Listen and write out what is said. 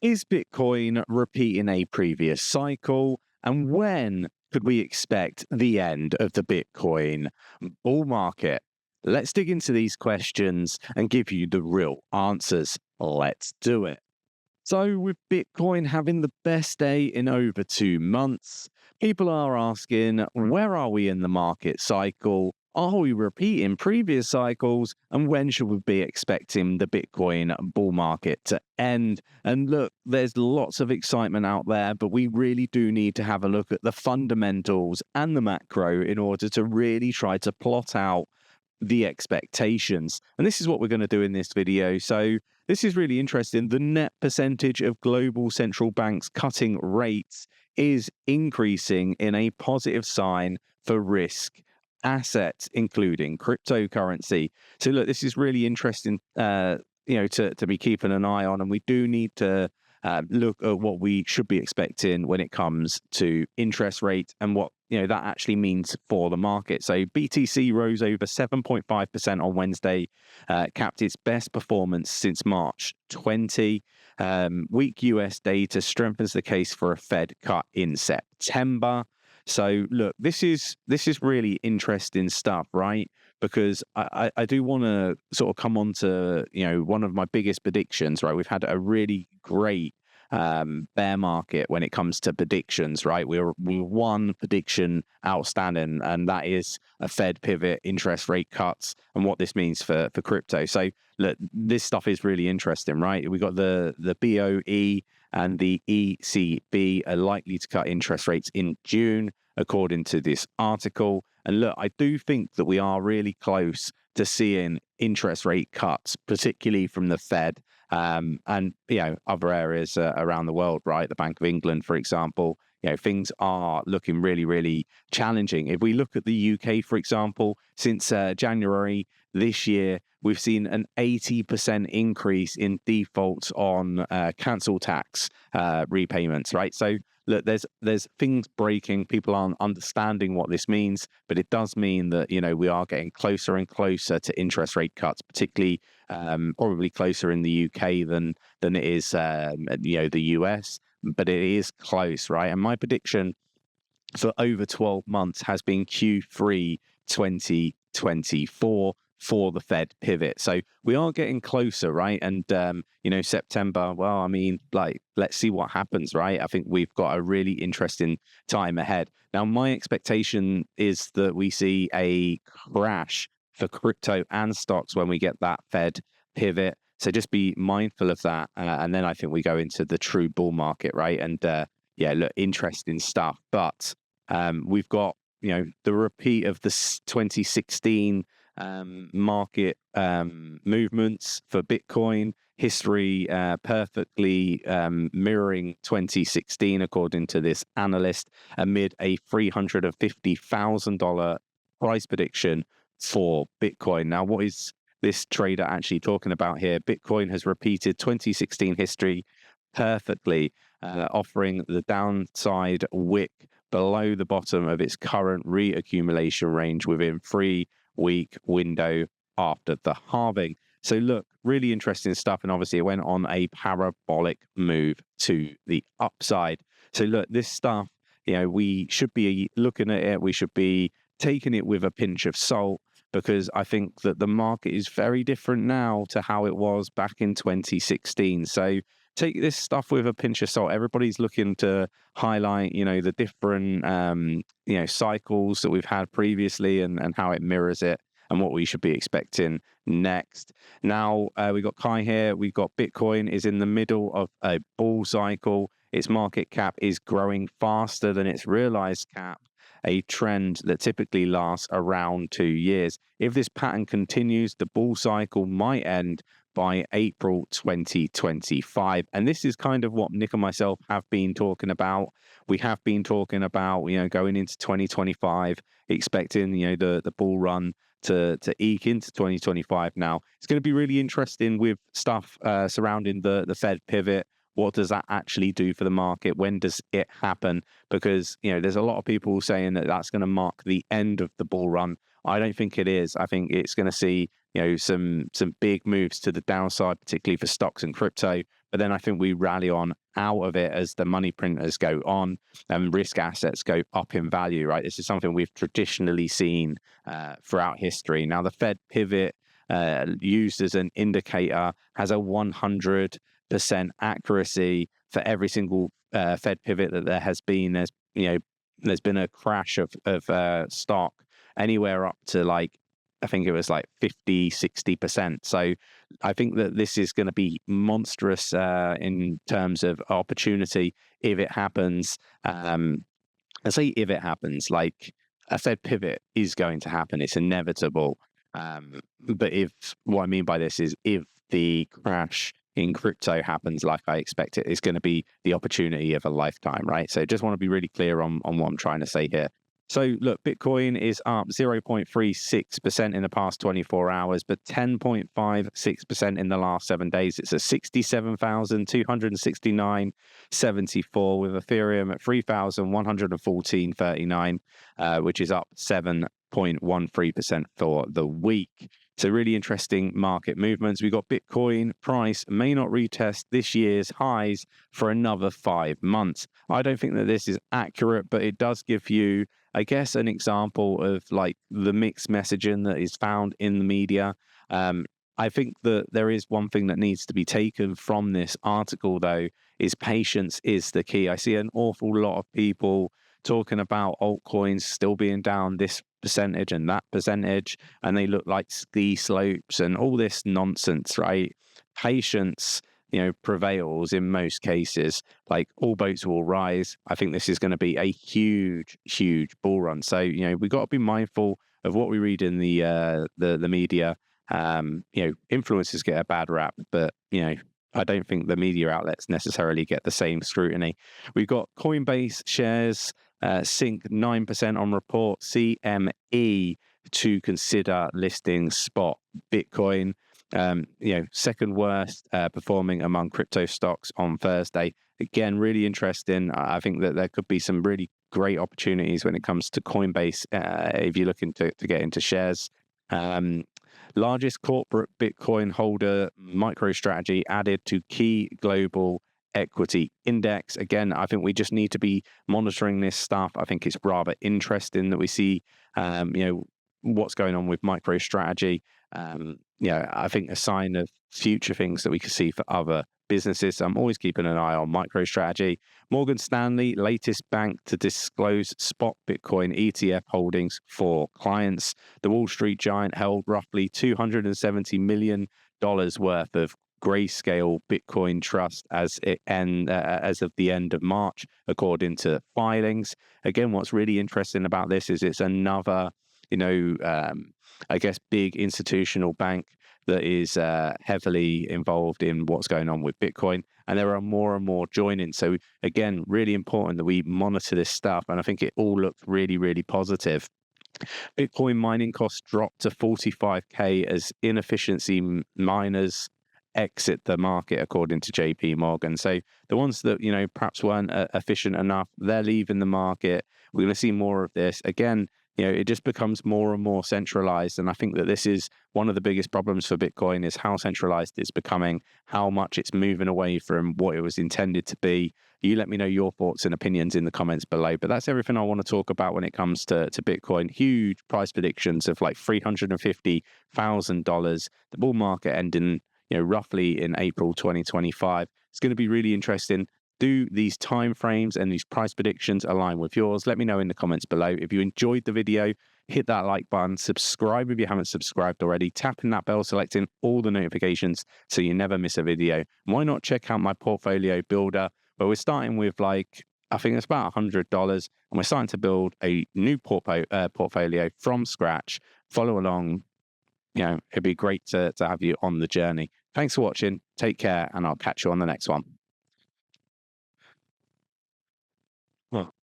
Is Bitcoin repeating a previous cycle? And when could we expect the end of the Bitcoin bull market? Let's dig into these questions and give you the real answers. Let's do it. So, with Bitcoin having the best day in over 2 months, people are asking, where are we in the market cycle? Are we repeating previous cycles? And when should we be expecting the Bitcoin bull market to end? And look, there's lots of excitement out there, but we really do need to have a look at the fundamentals and the macro in order to really try to plot out the expectations. And this is what we're going to do in this video. So this is really interesting. The net percentage of global central banks cutting rates is increasing in a positive sign for risk assets, including cryptocurrency. So look, this is really interesting, to be keeping an eye on, and we do need to look at what we should be expecting when it comes to interest rate and what that actually means for the market. So BTC rose over 7.5% on Wednesday, capped its best performance since March 20. Weak US data strengthens the case for a Fed cut in September. So look, this is really interesting stuff, right? Because I do want to sort of come on to one of my biggest predictions, right? We've had a really great bear market when it comes to predictions, right? We're one prediction outstanding, and that is a Fed pivot, interest rate cuts, and what this means for crypto. So look, this stuff is really interesting, right? We got the BOE and the ECB are likely to cut interest rates in June, according to this article. And look, I do think that we are really close to seeing interest rate cuts, particularly from the Fed and other areas around the world, right? The Bank of England, for example. Things are looking really, really challenging. If we look at the UK, for example, since January this year, we've seen an 80% increase in defaults on cancel tax repayments, right? So look, there's things breaking. People aren't understanding what this means, but it does mean that we are getting closer and closer to interest rate cuts, particularly probably closer in the UK than it is the US. But it is close, right? And my prediction for over 12 months has been Q3 2024 for the Fed pivot. So we are getting closer, right? And, September, well, I mean, let's see what happens, right? I think we've got a really interesting time ahead. Now, my expectation is that we see a crash for crypto and stocks when we get that Fed pivot. So just be mindful of that. And then I think we go into the true bull market, right? And look, interesting stuff. But we've got, the repeat of the 2016 market movements for Bitcoin, history perfectly mirroring 2016, according to this analyst, amid a $350,000 price prediction for Bitcoin. Now, what is this trader actually talking about here? Bitcoin has repeated 2016 history perfectly, offering the downside wick below the bottom of its current reaccumulation range within 3-week window after the halving. So look, really interesting stuff. And obviously it went on a parabolic move to the upside. So look, this stuff, we should be looking at it. We should be taking it with a pinch of salt, because I think that the market is very different now to how it was back in 2016. So take this stuff with a pinch of salt. Everybody's looking to highlight, the different, cycles that we've had previously and how it mirrors it and what we should be expecting next. Now, we've got Kai here. We've got Bitcoin is in the middle of a bull cycle. Its market cap is growing faster than its realized cap, a trend that typically lasts around 2 years. If this pattern continues, the bull cycle might end by April 2025. And this is kind of what Nick and myself have been talking about. We have been talking about, going into 2025, expecting, the bull run to eke into 2025. Now, it's going to be really interesting with stuff surrounding the Fed pivot. What does that actually do for the market? When does it happen? Because, there's a lot of people saying that that's going to mark the end of the bull run. I don't think it is. I think it's going to see, some big moves to the downside, particularly for stocks and crypto, but then I think we rally on out of it as the money printers go on and risk assets go up in value, right? This is something we've traditionally seen throughout history. Now, the Fed pivot used as an indicator has a 100% accuracy for every single Fed pivot that there has been. There's been a crash of stock anywhere up to like, I think it was like 50-60%. So I think that this is going to be monstrous in terms of opportunity if it happens. I say if it happens, like a Fed pivot is going to happen. It's inevitable. But what I mean by this is if the crash in crypto happens like I expect it, it's going to be the opportunity of a lifetime, right? So just want to be really clear on what I'm trying to say here. So look, Bitcoin is up 0.36% in the past 24 hours, but 10.56% in the last 7 days. It's at 67,269.74 with Ethereum at 3,114.39, which is up 7.13% for the week. So really interesting market movements. We've got Bitcoin price may not retest this year's highs for another 5 months. I don't think that this is accurate, but it does give you, I guess, an example of like the mixed messaging that is found in the media. I think that there is one thing that needs to be taken from this article, though, is patience is the key. I see an awful lot of people talking about altcoins still being down this percentage and that percentage, and they look like ski slopes and all this nonsense, right? Patience, prevails in most cases. Like all boats will rise. I think this is going to be a huge, huge bull run. So, we've got to be mindful of what we read in the media. Influencers get a bad rap, but, I don't think the media outlets necessarily get the same scrutiny. We've got Coinbase shares sink 9% on report, CME to consider listing spot Bitcoin. Second worst performing among crypto stocks on Thursday. Again, really interesting. I think that there could be some really great opportunities when it comes to Coinbase if you're looking to get into shares. Largest corporate Bitcoin holder, MicroStrategy, added to key global equity index. Again, I think we just need to be monitoring this stuff. I think it's rather interesting that we see, what's going on with MicroStrategy. I think a sign of future things that we could see for other businesses. So I'm always keeping an eye on MicroStrategy. Morgan Stanley, latest bank to disclose spot Bitcoin ETF holdings for clients. The Wall Street giant held roughly $270 million worth of Grayscale Bitcoin Trust as of the end of March, according to filings. Again, what's really interesting about this is it's another, I guess, big institutional bank that is heavily involved in what's going on with Bitcoin. And there are more and more joining. So again, really important that we monitor this stuff. And I think it all looks really, really positive. Bitcoin mining costs dropped to $45,000 as inefficiency miners exit the market, according to JP Morgan. So the ones that, perhaps weren't efficient enough, they're leaving the market. We're going to see more of this. Again, it just becomes more and more centralized. And I think that this is one of the biggest problems for Bitcoin is how centralized it's becoming, how much it's moving away from what it was intended to be. You let me know your thoughts and opinions in the comments below. But that's everything I want to talk about when it comes to Bitcoin. Huge price predictions of like $350,000. The bull market ending, roughly in April 2025. It's going to be really interesting. Do these time frames and these price predictions align with yours? Let me know in the comments below. If you enjoyed the video, hit that like button, subscribe if you haven't subscribed already, tapping that bell, selecting all the notifications so you never miss a video. Why not check out my portfolio builder, where we're starting with I think it's about $100, and we're starting to build a new portfolio from scratch. Follow along. It'd be great to have you on the journey. Thanks for watching. Take care, and I'll catch you on the next one.